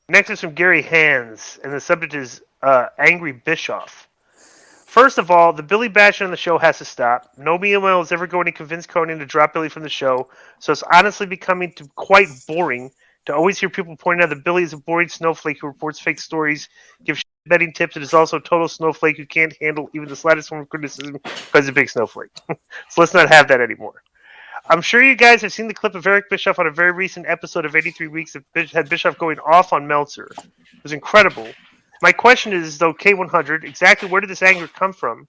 Next is from Gary Hands, and the subject is Angry Bischoff. First of all, the Billy bashing on the show has to stop. No meanwhile is ever going to convince Konnan to drop Billy from the show, so it's honestly becoming quite boring to always hear people pointing out that Billy is a boring snowflake who reports fake stories, gives betting tips, and is also a total snowflake who can't handle even the slightest form of criticism because he's a big snowflake. So let's not have that anymore. I'm sure you guys have seen the clip of Eric Bischoff on a very recent episode of 83 Weeks that had Bischoff going off on Meltzer. It was incredible. My question is, though, K100, exactly where did this anger come from?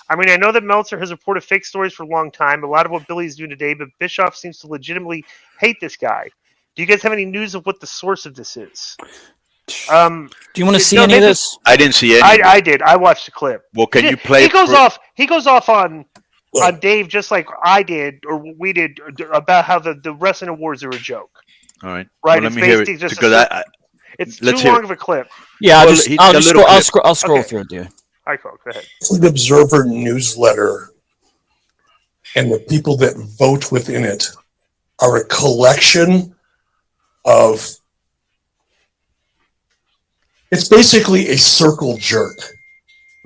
I mean, I know that Meltzer has reported fake stories for a long time, a lot of what Billy's doing today, but Bischoff seems to legitimately hate this guy. Do you guys have any news of what the source of this is? Do you want to see any of this? I didn't see any. I did. I watched the clip. Well, can you play? He goes off on Dave just like I did or we did about how the wrestling awards are a joke. All right. Right. Well, It's let me hear basically it just because it's too long of a clip. Yeah, Well, I'll scroll through it, dude. All right, Cole, go ahead. The Observer newsletter and the people that vote within it are a collection of. It's basically a circle jerk.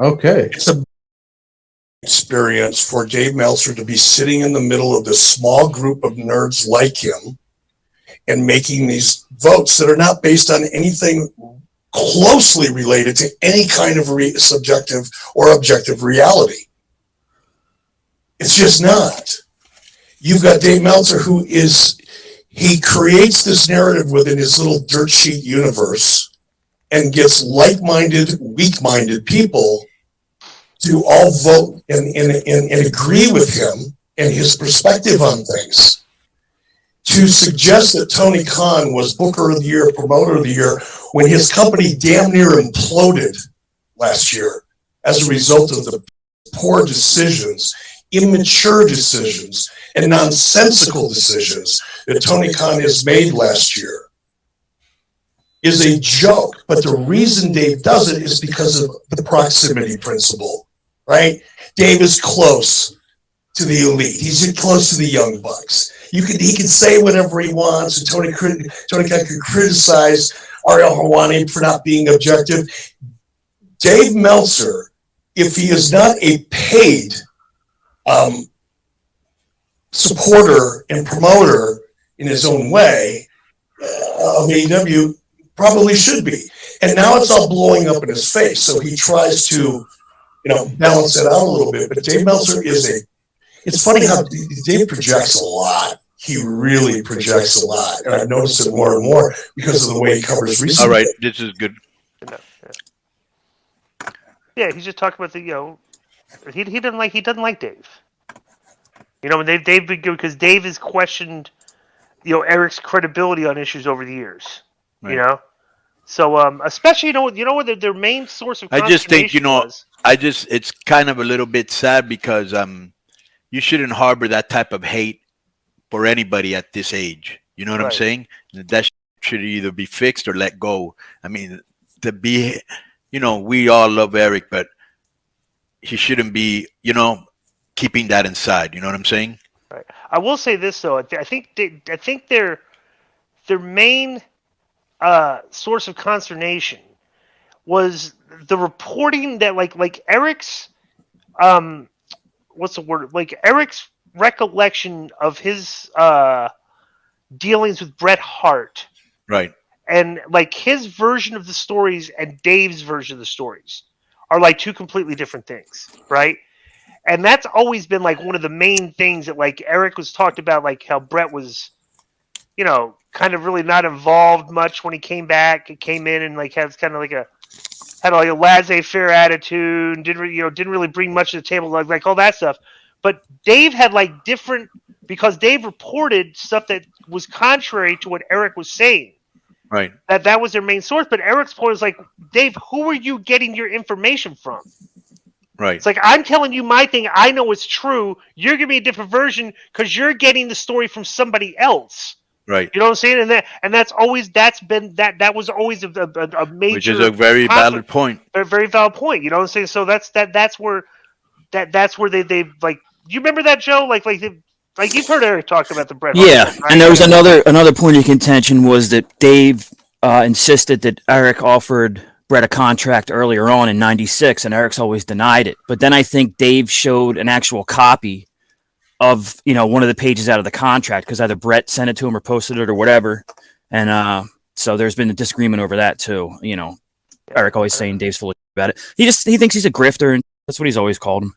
Okay. It's a experience for Dave Meltzer to be sitting in the middle of this small group of nerds like him and making these votes that are not based on anything closely related to any kind of subjective or objective reality. It's just not. You've got Dave Meltzer he creates this narrative within his little dirt sheet universe and gets like-minded, weak-minded people to all vote and agree with him and his perspective on things. To suggest that Tony Khan was Booker of the Year, Promoter of the Year, when his company damn near imploded last year as a result of the poor decisions, immature decisions, and nonsensical decisions that Tony Khan has made last year, is a joke. But the reason Dave does it is because of the proximity principle, right? Dave is close to the elite. He's close to the young bucks. He can say whatever he wants, and Tony Khan can criticize Ariel Helwani for not being objective. Dave Meltzer, if he is not a paid supporter and promoter in his own way of AEW, probably should be. And now it's all blowing up in his face. So he tries to, balance it out a little bit. But Dave Meltzer it's funny how Dave projects a lot. He really projects a lot. And I've noticed it more and more because of the way he covers recently. All right, this is good. Yeah, he's just talking about he doesn't like Dave. Dave because Dave has questioned, Eric's credibility on issues over the years. Right. So especially what their main source of I just think was. it's kind of a little bit sad because you shouldn't harbor that type of hate for anybody at this age. You know what I'm saying? That should either be fixed or let go. I mean, we all love Eric, but he shouldn't be, keeping that inside. You know what I'm saying? Right. I will say this though. I think their main source of consternation was the reporting that like Eric's what's the word? Like Eric's recollection of his dealings with Bret Hart. Right. And like his version of the stories and Dave's version of the stories are like two completely different things, right? And that's always been like one of the main things that like Eric was talked about, like how Bret was, kind of really not involved much when he came back. He came in and like had a laissez-faire attitude and didn't really bring much to the table, like all that stuff. But Dave had like different, because Dave reported stuff that was contrary to what Eric was saying. Right. That was their main source. But Eric's point was like, Dave, who are you getting your information from? Right. It's like, I'm telling you my thing. I know it's true. You're giving me a different version because you're getting the story from somebody else. Right. You know what I'm saying? And that was always a major, which is a very valid point. A very valid point. You know what I'm saying? So that's where they like. You remember that, Joe? Like you've heard Eric talk about the Bret Hart. Yeah, right? and there was another point of contention was that Dave insisted that Eric offered Brett a contract earlier on in '96, and Eric's always denied it. But then I think Dave showed an actual copy of one of the pages out of the contract, because either Brett sent it to him or posted it or whatever, and so there's been a disagreement over that too. Eric always saying Dave's full of about it. He thinks he's a grifter, and that's what he's always called him.